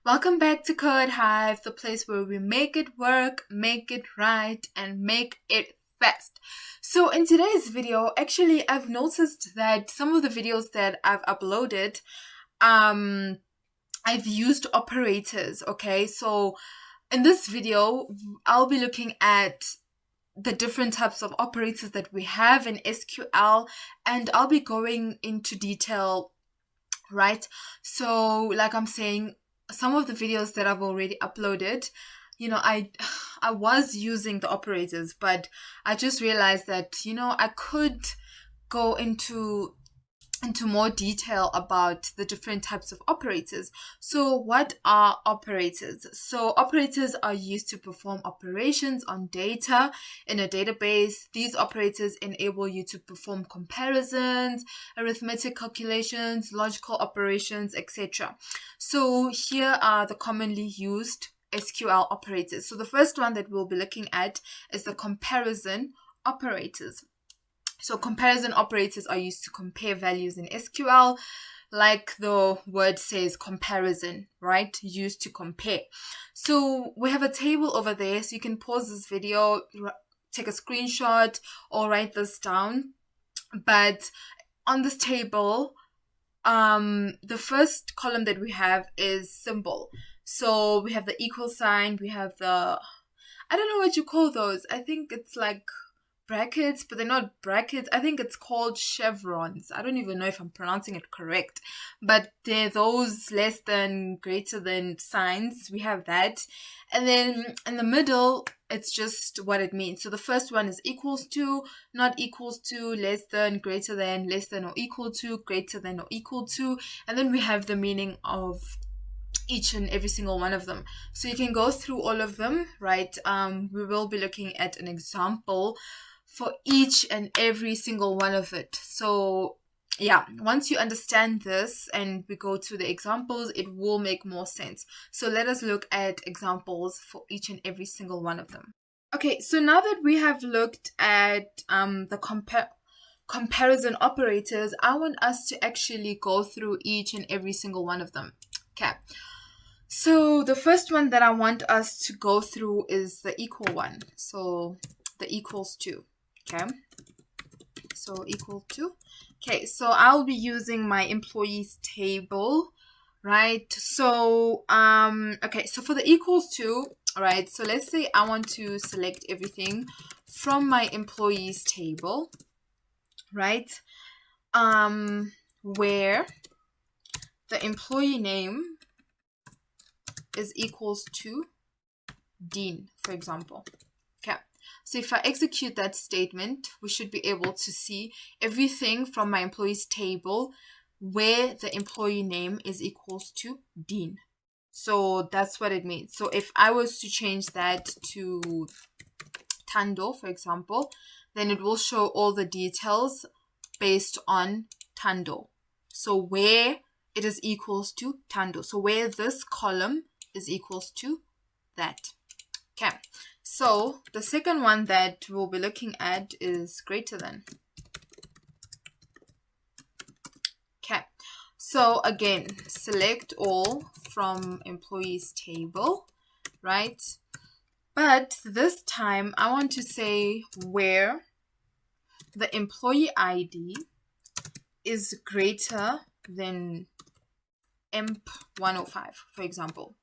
Welcome back to Code Hive, the place where we make it work, make it right, and make it fast. So in today's video, actually, I've noticed that some of the videos that I've uploaded, I've used operators, okay? So in this video, I'll be looking at the different types of operators that we have in SQL, and I'll be going into detail, right? So like I'm saying, some of the videos that I've already uploaded, I was using the operators, but I just realized that, I could go into more detail about the different types of operators. So what are operators? So operators are used to perform operations on data in a database. These operators enable you to perform comparisons, arithmetic calculations, logical operations, etc. So here are the commonly used SQL operators. So the first one that we'll be looking at is the comparison operators. So comparison operators are used to compare values in SQL, like the word says, comparison, right? Used to compare. So we have a table over there, so you can pause this video, take a screenshot, or write this down. But on this table, the first column that we have is symbol. So we have the equal sign, we have the, I don't know what you call those. I think it's like brackets, but they're not brackets. I think it's called chevrons. I don't even know if I'm pronouncing it correct, but they're those less than, greater than signs. We have that. And then in the middle, it's just what it means. So the first one is equals to, not equals to, less than, greater than, less than or equal to, greater than or equal to. And then we have the meaning of each and every single one of them. So you can go through all of them, right? We will be looking at an example for each and every single one of it. So yeah, once you understand this and we go to the examples, it will make more sense. So let us look at examples for each and every single one of them. Okay, so now that we have looked at the comparison operators, I want us to actually go through each and every single one of them. Okay, so the first one that I want us to go through is the equal one. So the equals to. Okay, so equal to. Okay, so I'll be using my employees table, right? So okay, so for the equals to, right, so let's say I want to select everything from my employees table, right? Where the employee name is equals to Dean, for example. Okay, so if I execute that statement, we should be able to see everything from my employees table where the employee name is equals to Dean. So that's what it means. So if I was to change that to Tando, for example, then it will show all the details based on Tando. So where it is equals to Tando. So where this column is equals to that. Okay, so the second one that we'll be looking at is greater than. Okay, so again, select all from employees table, right? But this time I want to say where the employee ID is greater than EMP105, for example.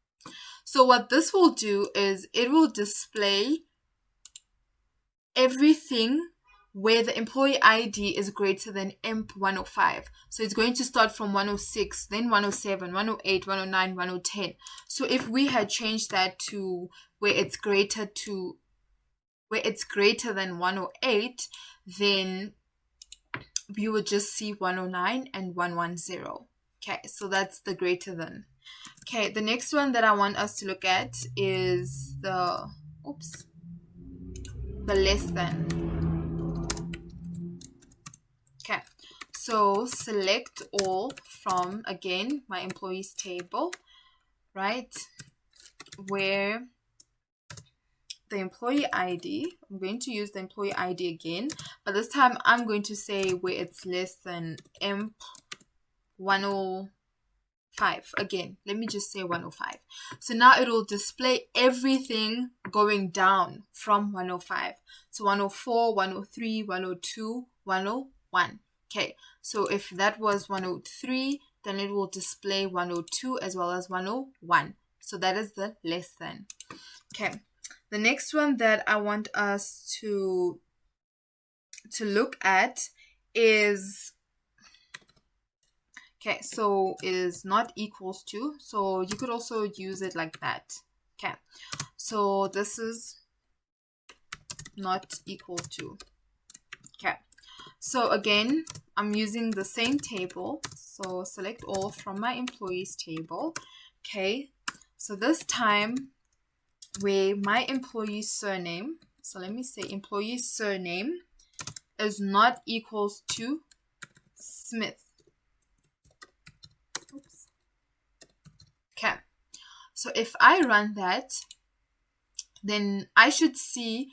So what this will do is it will display everything where the employee ID is greater than EMP105. So it's going to start from 106, then 107, 108, 109, 110. So if we had changed that to where it's greater than 108, then we would just see 109 and 110. Okay, so that's the greater than. Okay, the next one that I want us to look at is the less than. Okay, so select all from, again, my employees table, right? Where the employee ID, I'm going to use the employee ID again, but this time I'm going to say where it's less than EMP105. Again, let me just say 105. So now it will display everything going down from 105. So 104, 103, 102, 101. Okay, so if that was 103, then it will display 102 as well as 101. So that is the less than. Okay, the next one that I want us to look at is, okay, so it is not equals to. So you could also use it like that. Okay, so this is not equal to. Okay, so again, I'm using the same table. So select all from my employees table. Okay, so this time where my employee surname, so let me say employee surname is not equals to Smith. Oops. Okay, so if I run that, then I should see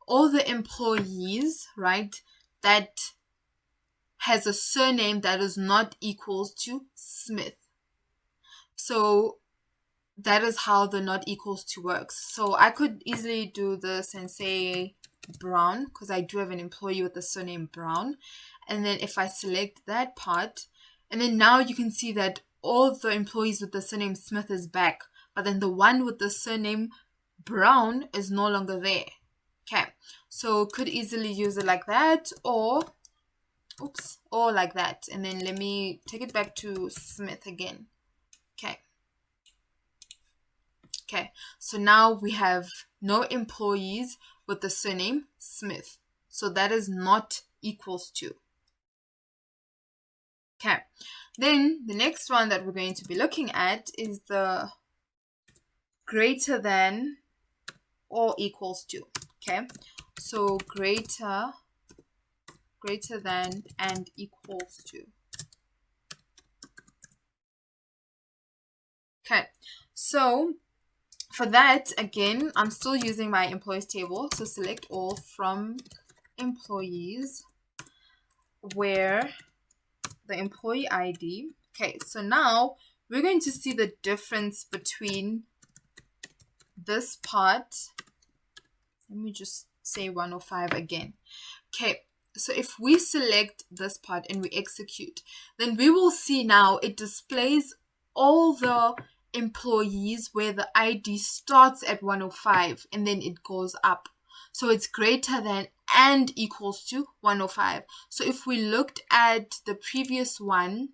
all the employees, right, that has a surname that is not equals to Smith. So that is how the not equals to works. So I could easily do this and say Brown, because I do have an employee with the surname Brown. And then if I select that part, and then now you can see that all the employees with the surname Smith is back, but then the one with the surname Brown is no longer there. Okay, so could easily use it like that, or like that. And then let me take it back to Smith again. Okay, so now we have no employees with the surname Smith. So that is not equals to. Okay, then the next one that we're going to be looking at is the greater than or equals to. Okay, so greater than and equals to. Okay, so for that, again, I'm still using my employees table. So select all from employees where the employee ID. Okay, so now we're going to see the difference between this part. Let me just say 105 again. Okay, so if we select this part and we execute, then we will see now it displays all the employees where the ID starts at 105 and then it goes up. So it's greater than and equals to 105. So if we looked at the previous one,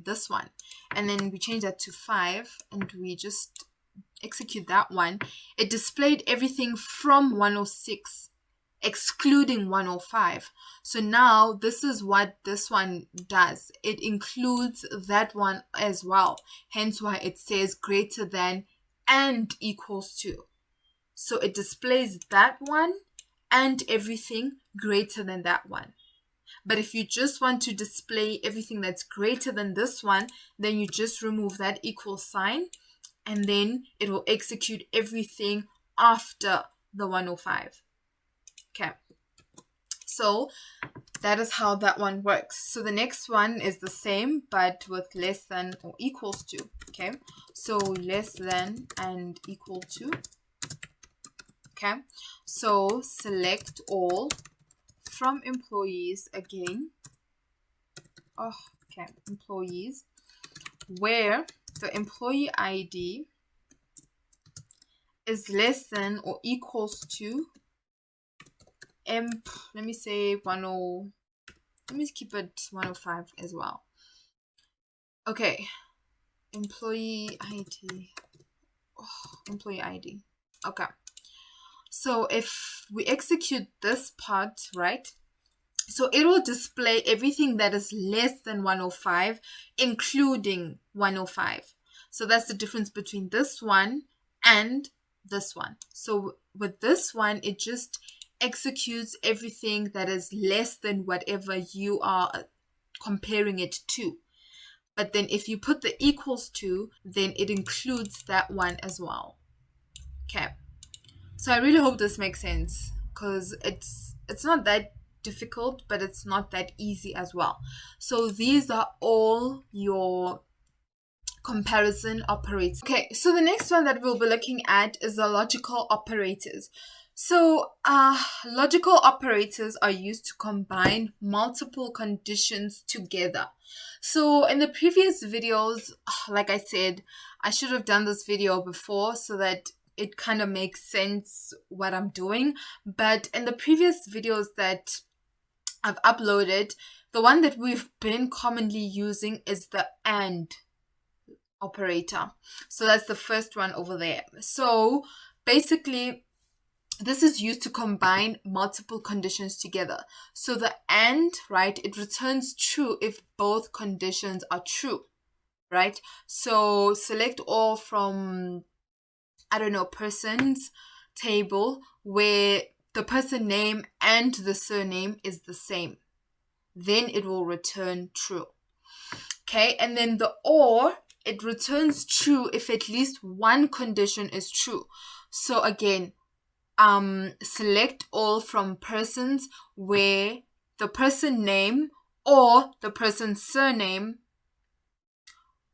this one, and then we change that to 5 and we just execute that one, it displayed everything from 106 excluding 105. So now this is what this one does. It includes that one as well. Hence why it says greater than and equals to. So it displays that one and everything greater than that one. But if you just want to display everything that's greater than this one, then you just remove that equal sign and then it will execute everything after the 105. Okay, so that is how that one works. So the next one is the same, but with less than or equals to. Okay, so less than and equal to. Okay, so select all from employees again. Employees where the employee ID is less than or equals to let me say 10. Let me keep it 105 as well. Okay, employee ID. Employee ID. Okay. So if we execute this part, right? So it will display everything that is less than 105, including 105. So that's the difference between this one and this one. So with this one, it just executes everything that is less than whatever you are comparing it to. But then if you put the equals to, then it includes that one as well. Okay. So I really hope this makes sense, because it's not that difficult, but it's not that easy as well. So these are all your comparison operators. Okay, so the next one that we'll be looking at is the logical operators. So logical operators are used to combine multiple conditions together. So in the previous videos, like I said, I should have done this video before so that it kind of makes sense what I'm doing. But in the previous videos that I've uploaded, the one that we've been commonly using is the AND operator. So that's the first one over there. So basically, this is used to combine multiple conditions together. So the AND, right, it returns true if both conditions are true, right? So select all from, I don't know, persons table where the person name and the surname is the same. Then it will return true. Okay, and then the OR, it returns true if at least one condition is true. So again, select all from persons where the person name or the person's surname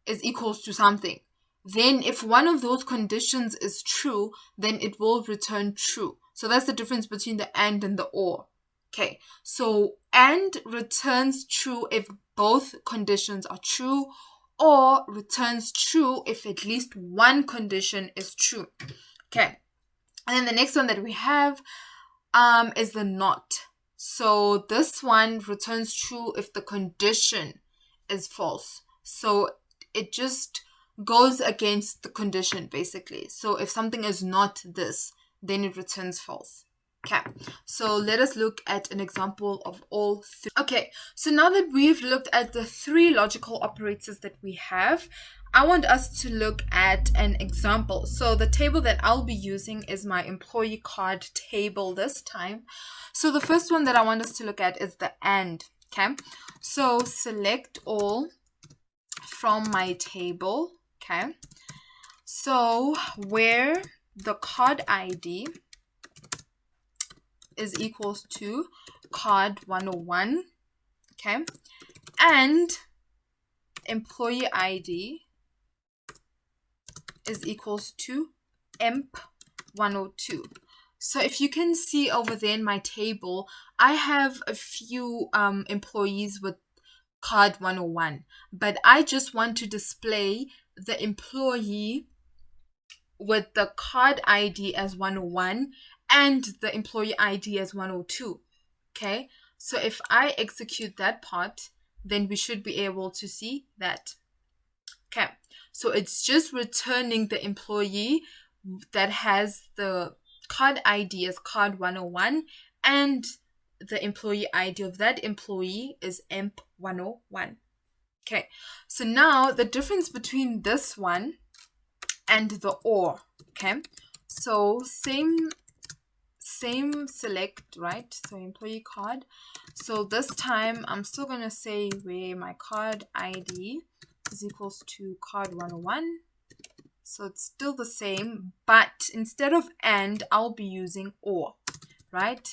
is equals to something. Then if one of those conditions is true, then it will return true. So that's the difference between the AND and the OR. Okay, so AND returns true if both conditions are true, or returns true if at least one condition is true. Okay. And then the next one that we have is the NOT. So this one returns true if the condition is false. So it just goes against the condition, basically. So if something is not this, then it returns false. Okay, so let us look at an example of all three. Okay, so now that we've looked at the three logical operators that we have, I want us to look at an example. So the table that I'll be using is my employee card table this time. So the first one that I want us to look at is the AND. Okay, so select all from my table. Okay, so where the card ID is equals to card 101, okay, and employee ID is equals to emp 102. So if you can see over there in my table, I have a few employees with card 101, but I just want to display the employee with the card ID as 101 and the employee ID as 102. Okay, so if I execute that part, then we should be able to see that. Okay, so it's just returning the employee that has the card ID as card 101 and the employee ID of that employee is emp 101. Okay, so now the difference between this one and the OR. Okay, so same select, right? So employee card. So this time I'm still gonna say where my card ID is equals to card 101. So it's still the same, but instead of AND, I'll be using OR, right?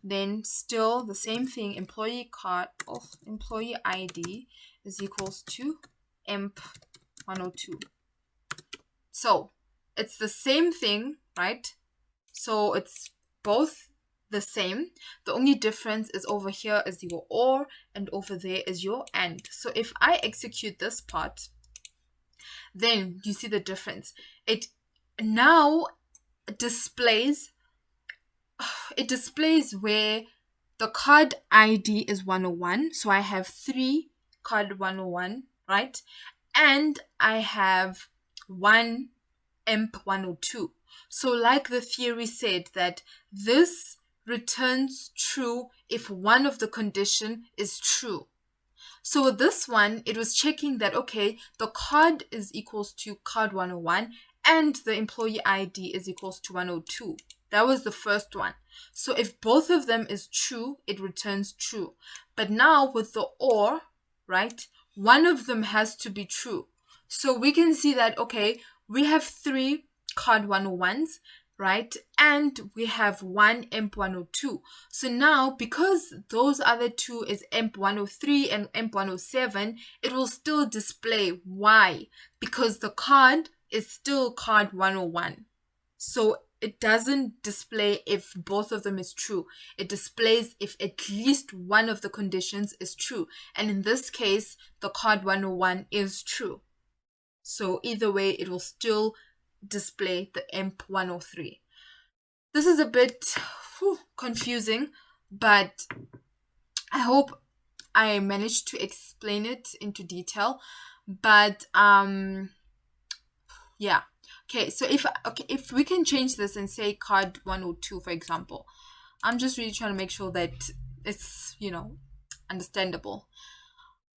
Then still the same thing, employee ID is equals to emp 102. So it's the same thing, right? So it's both the same. The only difference is over here is your OR and over there is your AND. So if I execute this part, then you see the difference. It now displays where the card ID is 101. So I have 3 card 101, right? And I have 1 emp 102. So like the theory said that this returns true if one of the condition is true. So with this one, it was checking that, okay, the card is equals to card 101 and the employee ID is equals to 102. That was the first one. So if both of them is true, it returns true. But now with the OR, right, one of them has to be true. So we can see that, okay, we have 3 card 101s right? And we have one emp102. So now, because those other two is emp103 and emp107, it will still display. Why? Because the card is still card 101. So it doesn't display if both of them is true. It displays if at least one of the conditions is true. And in this case, the card 101 is true. So either way, it will still display the emp103. This is a bit confusing, but I hope I managed to explain it into detail. But yeah. Okay, so if we can change this and say card 102, for example, I'm just really trying to make sure that it's, understandable.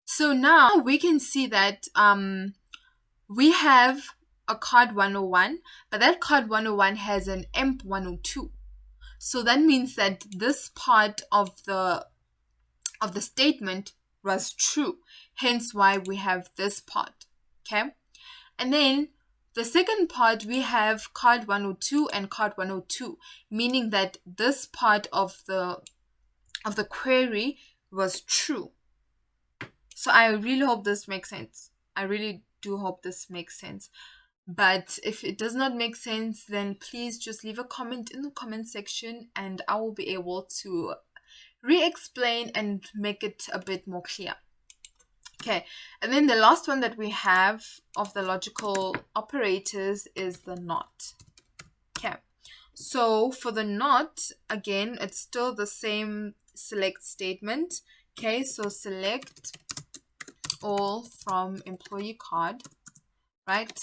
So now we can see that we have a card 101, but that card 101 has an emp102. So that means that this part of the statement was true, hence why we have this part. Okay, and then the second part, we have card 102 and card 102, meaning that this part of the query was true. So I really hope this makes sense. I really do hope this makes sense. But if it does not make sense, then please just leave a comment in the comment section and I will be able to re-explain and make it a bit more clear. Okay, and then the last one that we have of the logical operators is the not. Okay, so for the not, again, it's still the same select statement. Okay, so select all from employee card, right?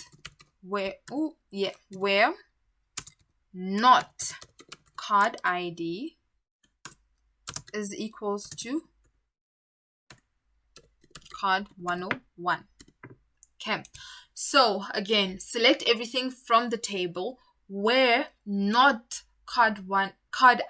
Where not card ID is equals to card 101. Okay, so again, select everything from the table where not card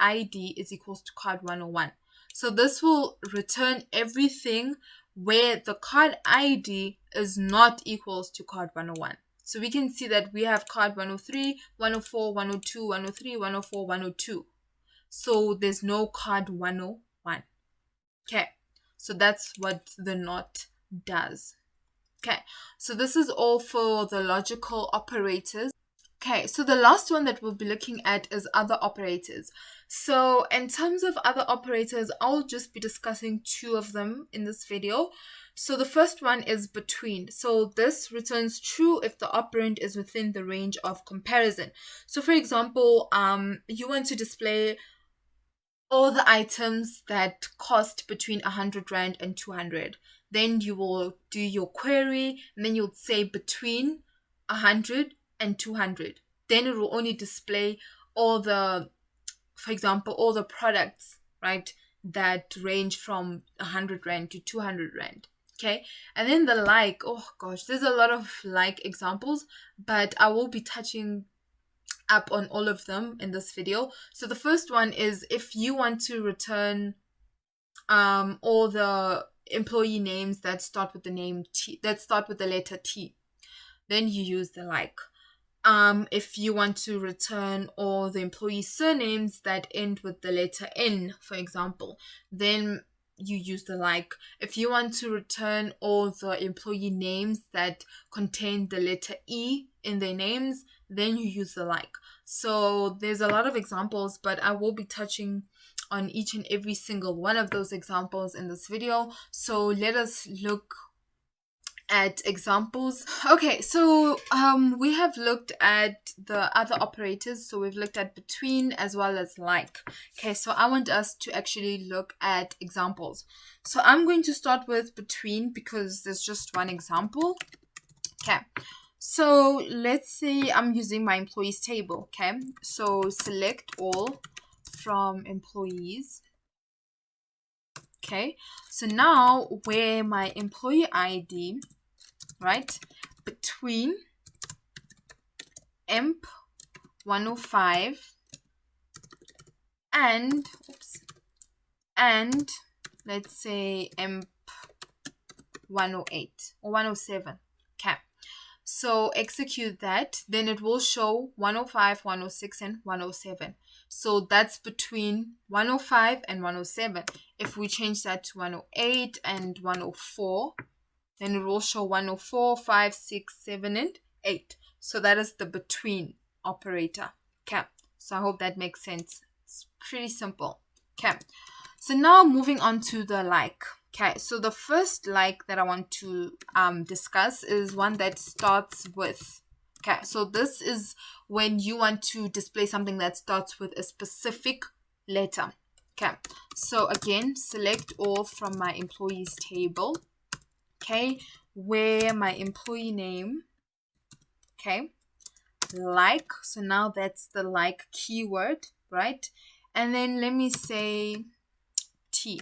ID is equals to card 101. So this will return everything where the card ID is not equals to card 101. So we can see that we have card 103, 104, 102, 103, 104, 102. So there's no card 101. Okay, so that's what the not does. Okay, so this is all for the logical operators. Okay, so the last one that we'll be looking at is other operators. So in terms of other operators, I'll just be discussing two of them in this video. So the first one is between. So this returns true if the operand is within the range of comparison. So for example, you want to display all the items that cost between 100 Rand and 200. Then you will do your query and then you'll say between 100 and 200. Then it will only display all the, for example, all the products, right, that range from 100 Rand to 200 Rand. Okay, and then the like, oh gosh, there's a lot of like examples, but I will be touching up on all of them in this video. So the first one is if you want to return all the employee names that start with the name T, that start with the letter T, then you use the like. If you want to return all the employee surnames that end with the letter N, for example, then you use the like. If you want to return all the employee names that contain the letter E in their names, then you use the like. So there's a lot of examples, but I will be touching on each and every single one of those examples in this video. So let us look at examples. Okay, so we have looked at the other operators. So we've looked at between as well as like. Okay, so I want us to actually look at examples. So I'm going to start with between because there's just one example. Okay, so let's say I'm using my employees table. Okay, so select all from employees. Okay, so now where my employee ID, right, between emp 105 and let's say emp 108 or 107. Okay, So execute that, then it will show 105, 106, and 107. So that's between 105 and 107. If we change that to 108 and 104, then it will show 104, 5, 6, 7, and 8. So that is the between operator. Okay. So I hope that makes sense. It's pretty simple. Okay. So now moving on to the like. Okay, so the first like that I want to discuss is one that starts with. Okay, so this is when you want to display something that starts with a specific letter. Okay, so again, select all from my employees table. Okay, where my employee name. Okay, like. So now that's the like keyword, right? And then let me say T.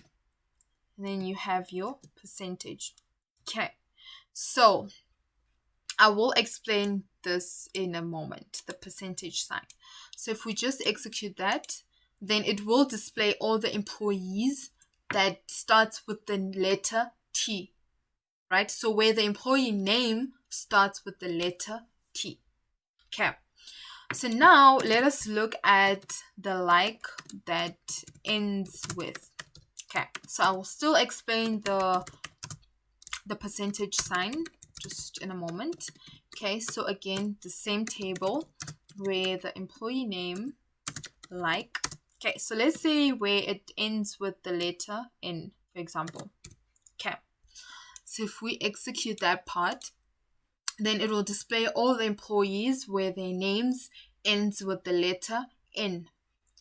And then you have your percentage. Okay, so I will explain this in a moment, the percentage sign. So if we just execute that, then it will display all the employees that starts with the letter T, right? So where the employee name starts with the letter T. Okay, so now let us look at the like that ends with. Okay, so I will still explain the percentage sign just in a moment. Okay, so again, the same table where the employee name, like. Okay, so let's say where it ends with the letter N, for example. Okay, so if we execute that part, then it will display all the employees where their names ends with the letter N.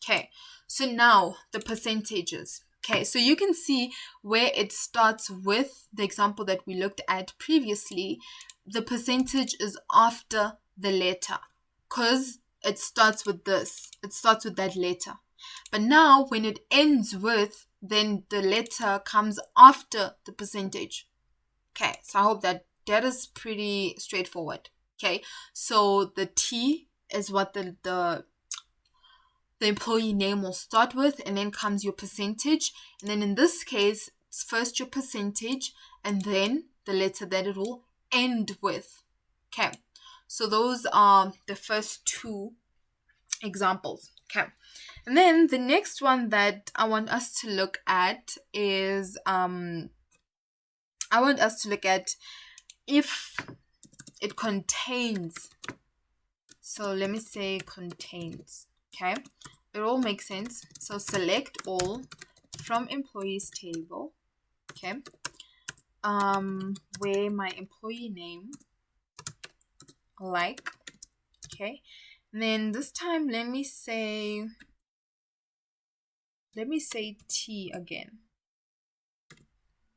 Okay, so now the percentages. Okay, so you can see where it starts with the example that we looked at previously. The percentage is after the letter because it starts with this. It starts with that letter. But now when it ends with, then the letter comes after the percentage. Okay, so I hope that is pretty straightforward. Okay, so the T is what the employee name will start with, and then comes your percentage. And then in this case, it's first your percentage and then the letter that it will end with. Okay, so those are the first two examples. Okay, and then the next one that I want us to look at is if it contains. So let me say contains. Okay, it all makes sense. So select all from employees table. Okay, where my employee name, like. Okay, and then this time let me say T again.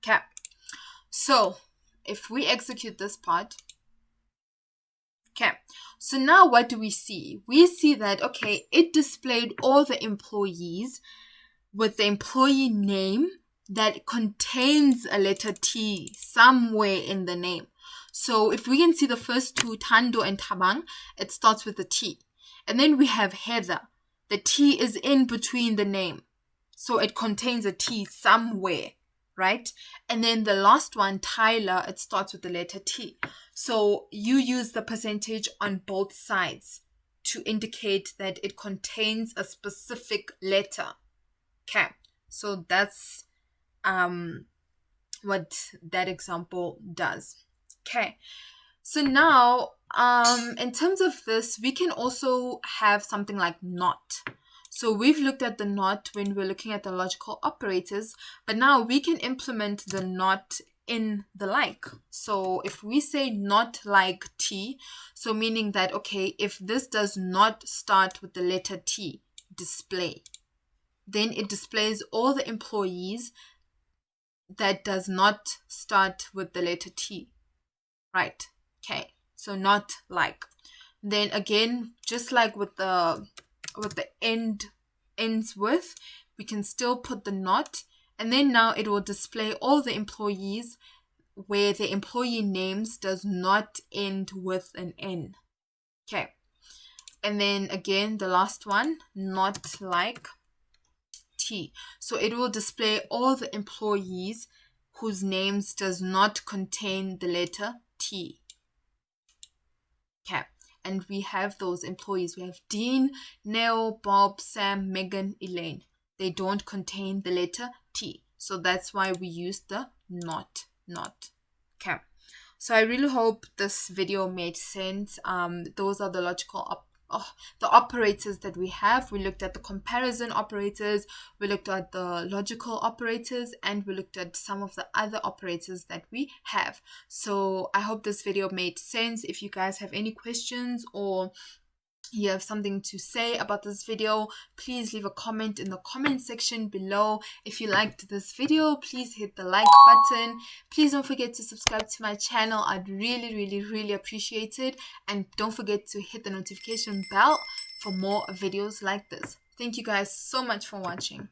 Okay, so if we execute this part. Okay, so now what do we see? We see that, okay, it displayed all the employees with the employee name that contains a letter T somewhere in the name. So if we can see the first two, Tando and Tabang, it starts with a T. And then we have Heather. The T is in between the name. So it contains a T somewhere, right? And then the last one, Tyler, it starts with the letter T. So you use the percentage on both sides to indicate that it contains a specific letter. Okay, so that's what that example does. Okay, so now in terms of this, we can also have something like not. So we've looked at the not when we're looking at the logical operators, but now we can implement the not in the like. So if we say not like T, so meaning that, okay, if this does not start with the letter T, display, then it displays all the employees that does not start with the letter T, right? Okay, so not like. Then again, just like with the ends with, we can still put the not, and then now it will display all the employees where the employee names does not end with an N. Okay, and then again the last one, not like T. So it will display all the employees whose names does not contain the letter T. Okay. And we have those employees. We have Dean, Neil, Bob, Sam, Megan, Elaine. They don't contain the letter T. So that's why we use the not. Okay. So I really hope this video made sense. Those are the the operators that we have. We looked at the comparison operators, we looked at the logical operators, and we looked at some of the other operators that we have. So I hope this video made sense. If you guys have any questions or you have something to say about this video, please leave a comment in the comment section below. If you liked this video, please hit the like button. Please don't forget to subscribe to my channel. I'd really appreciate it. And don't forget to hit the notification bell for more videos like this. Thank you guys so much for watching.